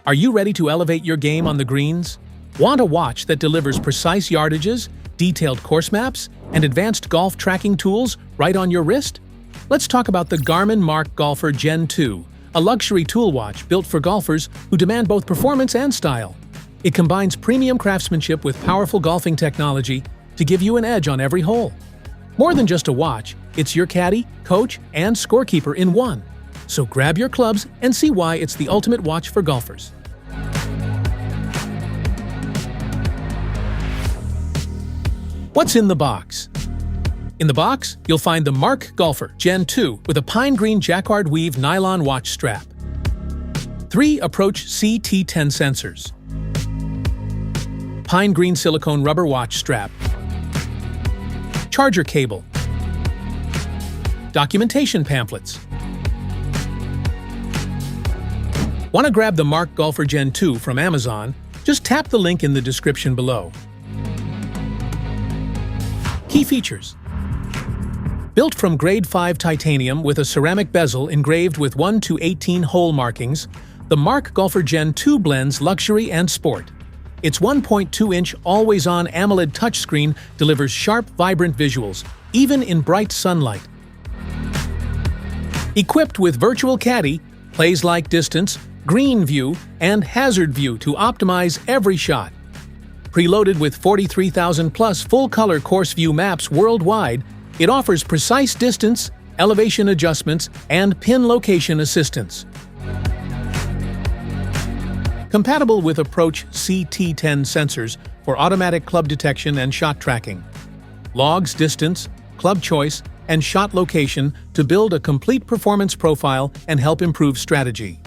Are you ready to elevate your game on the greens? Want a watch that delivers precise yardages, detailed course maps, and advanced golf tracking tools right on your wrist? Let's talk about the Garmin MARQ Golfer Gen 2, a luxury tool watch built for golfers who demand both performance and style. It combines premium craftsmanship with powerful golfing technology to give you an edge on every hole. More than just a watch, it's your caddy, coach, and scorekeeper in one. So grab your clubs and see why it's the ultimate watch for golfers. What's in the box? In the box, you'll find the MARQ Golfer Gen 2 with a pine green jacquard weave nylon watch strap, 3 approach CT10 sensors, pine green silicone rubber watch strap, charger cable, documentation pamphlets. Want to grab the MARQ Golfer Gen 2 from Amazon? Just tap the link in the description below. Key features. Built from grade 5 titanium with a ceramic bezel engraved with 1 to 18 hole markings, the MARQ Golfer Gen 2 blends luxury and sport. Its 1.2-inch always-on AMOLED touchscreen delivers sharp, vibrant visuals, even in bright sunlight. Equipped with virtual caddy, plays-like distance, green view, and hazard view to optimize every shot. Preloaded with 43,000-plus full-color course view maps worldwide, it offers precise distance, elevation adjustments, and pin location assistance. Compatible with approach CT10 sensors for automatic club detection and shot tracking. Logs distance, club choice, and shot location to build a complete performance profile and help improve strategy.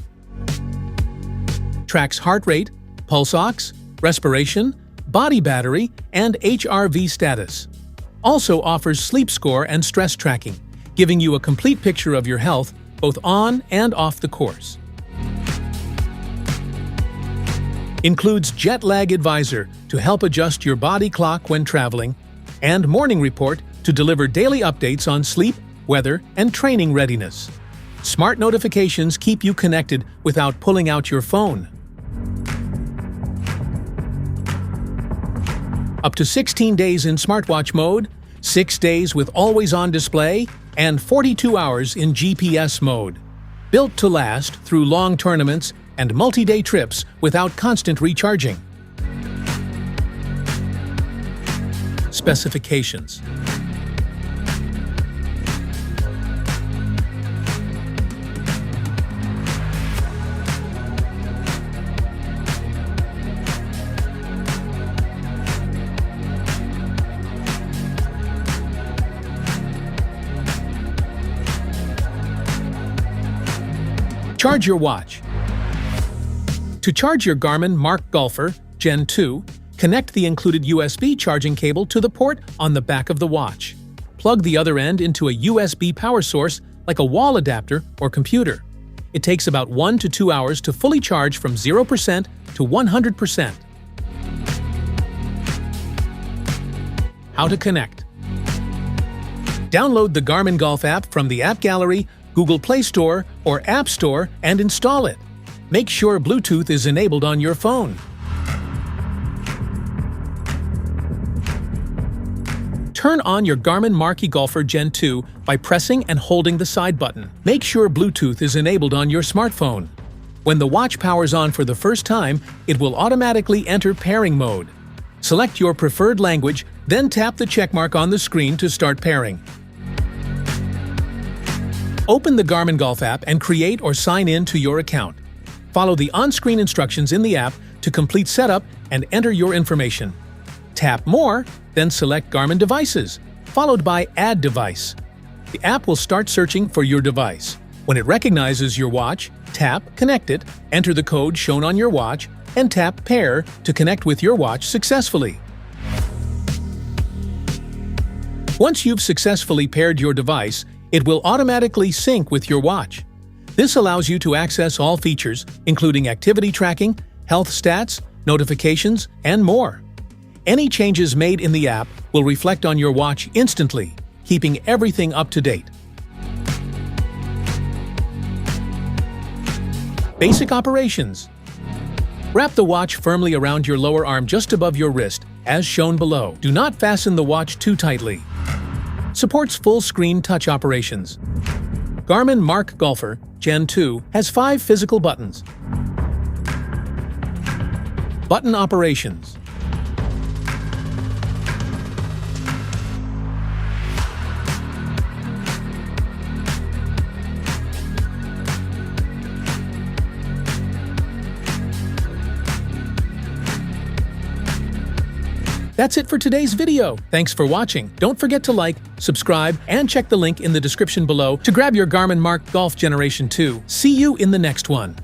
Tracks heart rate, pulse ox, respiration, body battery, and HRV status. Also offers sleep score and stress tracking, giving you a complete picture of your health both on and off the course. Includes jet lag advisor to help adjust your body clock when traveling, and morning report to deliver daily updates on sleep, weather, and training readiness. Smart notifications keep you connected without pulling out your phone. Up to 16 days in smartwatch mode, 6 days with always-on display, and 42 hours in GPS mode. Built to last through long tournaments and multi-day trips without constant recharging. Specifications. Charge your watch. To charge your Garmin MARQ Golfer Gen 2, connect the included USB charging cable to the port on the back of the watch. Plug the other end into a USB power source like a wall adapter or computer. It takes about 1 to 2 hours to fully charge from 0% to 100%. How to connect. Download the Garmin Golf app from the App Gallery, Google Play Store, or App Store and install it. Make sure Bluetooth is enabled on your phone. Turn on your Garmin MARQ Golfer Gen 2 by pressing and holding the side button. Make sure Bluetooth is enabled on your smartphone. When the watch powers on for the first time, it will automatically enter pairing mode. Select your preferred language, then tap the checkmark on the screen to start pairing. Open the Garmin Golf app and create or sign in to your account. Follow the on-screen instructions in the app to complete setup and enter your information. Tap More, then select Garmin Devices, followed by Add Device. The app will start searching for your device. When it recognizes your watch, tap Connect It, enter the code shown on your watch, and tap Pair to connect with your watch successfully. Once you've successfully paired your device, it will automatically sync with your watch. This allows you to access all features, including activity tracking, health stats, notifications, and more. Any changes made in the app will reflect on your watch instantly, keeping everything up to date. Basic operations. Wrap the watch firmly around your lower arm just above your wrist, as shown below. Do not fasten the watch too tightly. Supports full-screen touch operations. Garmin MARQ Golfer Gen 2 has 5 physical buttons. Button operations. That's it for today's video. Thanks for watching. Don't forget to like, subscribe, and check the link in the description below to grab your Garmin MARQ Golf Generation 2. See you in the next one.